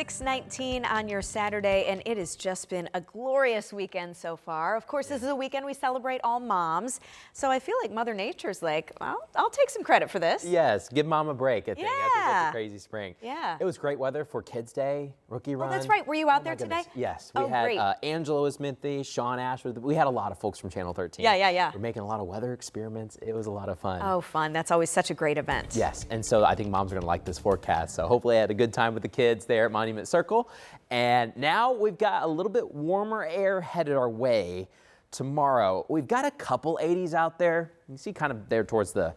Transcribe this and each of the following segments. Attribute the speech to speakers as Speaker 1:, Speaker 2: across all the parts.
Speaker 1: 6:19 on your Saturday, and it has just been a glorious weekend so far. Of course, this is a weekend we celebrate all moms, so I feel like Mother Nature's like, well, I'll take some credit for this.
Speaker 2: Yes, give mom a break, I think. I think that's
Speaker 1: Yeah.
Speaker 2: a crazy spring.
Speaker 1: Yeah.
Speaker 2: It was great weather for Kids Day, rookie run.
Speaker 1: Oh, that's right. Were you out there
Speaker 2: my
Speaker 1: today?
Speaker 2: goodness. Yes, we
Speaker 1: Oh,
Speaker 2: had
Speaker 1: great.
Speaker 2: Angela was Smithy, Sean Ashworth. We had a lot of folks from Channel 13.
Speaker 1: Yeah.
Speaker 2: We're making a lot of weather experiments. It was a lot of fun.
Speaker 1: Oh, fun. That's always such a great event.
Speaker 2: Yes, and so I think moms are going to like this forecast. So hopefully I had a good time with the kids there at Monument Circle. And now we've got a little bit warmer air headed our way tomorrow. We've got a couple 80s out there. You see kind of there towards the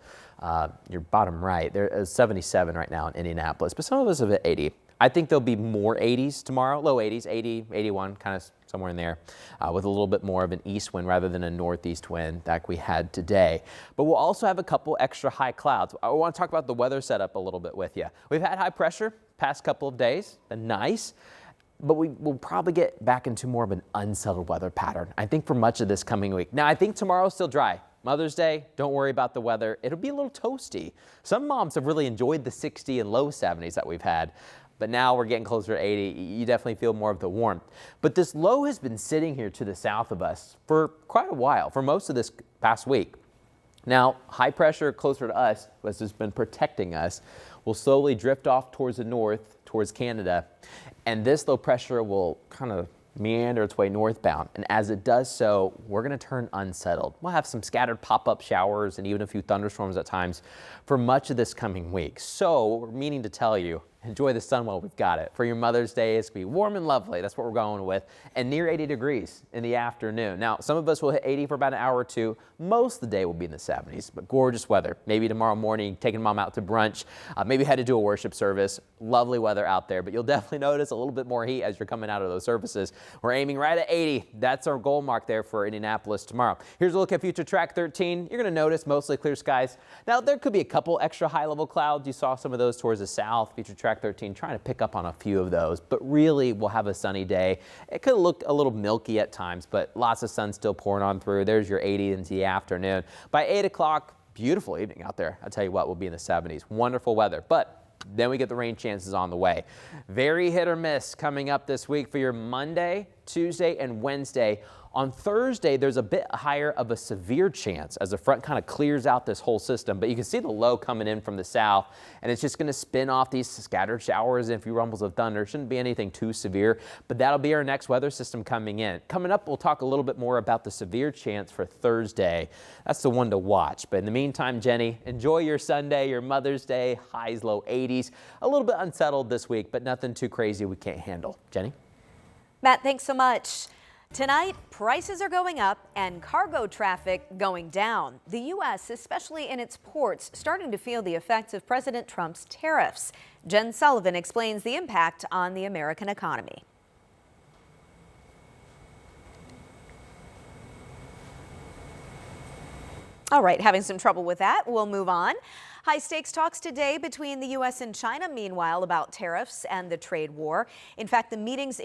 Speaker 2: your bottom right. There is 77 right now in Indianapolis, but some of us have hit 80. I think there'll be more 80s tomorrow, low 80s, 80, 81, kind of somewhere in there, with a little bit more of an east wind rather than a northeast wind like we had today. But we'll also have a couple extra high clouds. I want to talk about the weather setup a little bit with you. We've had high pressure past couple of days, been nice. But we will probably get back into more of an unsettled weather pattern, I think, for much of this coming week. Now, I think tomorrow's still dry. Mother's Day, don't worry about the weather. It'll be a little toasty. Some moms have really enjoyed the 60 and low 70s that we've had. But now we're getting closer to 80. You definitely feel more of the warmth. But this low has been sitting here to the south of us for quite a while, for most of this past week. Now, high pressure closer to us, which has been protecting us, will slowly drift off towards the north, towards Canada. And this low pressure will kind of meander its way northbound. And as it does so, we're going to turn unsettled. We'll have some scattered pop-up showers and even a few thunderstorms at times for much of this coming week. So we're meaning to tell you, enjoy the sun while we've got it. For your Mother's Day, it's going to be warm and lovely. That's what we're going with. And near 80 degrees in the afternoon. Now, some of us will hit 80 for about an hour or two. Most of the day will be in the 70s, but gorgeous weather. Maybe tomorrow morning, taking mom out to brunch. Maybe head to do a worship service. Lovely weather out there, but you'll definitely notice a little bit more heat as you're coming out of those services. We're aiming right at 80. That's our goal mark there for Indianapolis tomorrow. Here's a look at future track 13. You're going to notice mostly clear skies. Now, there could be a couple extra high-level clouds. You saw some of those towards the south. Future track 13 trying to pick up on a few of those, but really we'll have a sunny day. It could look a little milky at times, but lots of sun still pouring on through. There's your 80 into the afternoon. By 8 o'clock, beautiful evening out there. I'll tell you what, we'll be in the 70s. Wonderful weather, but then we get the rain chances on the way. Very hit or miss coming up this week for your Monday, Tuesday, and Wednesday. On Thursday, there's a bit higher of a severe chance as the front kind of clears out this whole system. But you can see the low coming in from the south, and it's just going to spin off these scattered showers and a few rumbles of thunder. Shouldn't be anything too severe, but that'll be our next weather system coming in. Coming up, we'll talk a little bit more about the severe chance for Thursday. That's the one to watch. But in the meantime, Jenny, enjoy your Sunday, your Mother's Day, highs, low 80s. A little bit unsettled this week, but nothing too crazy we can't handle. Jenny?
Speaker 1: Matt, thanks so much. Tonight, prices are going up and cargo traffic going down. The U.S., especially in its ports, starting to feel the effects of President Trump's tariffs. Jen Sullivan explains the impact on the American economy. All right, having some trouble with that. We'll move on. High stakes talks today between the U.S. and China, meanwhile, about tariffs and the trade war. In fact, the meetings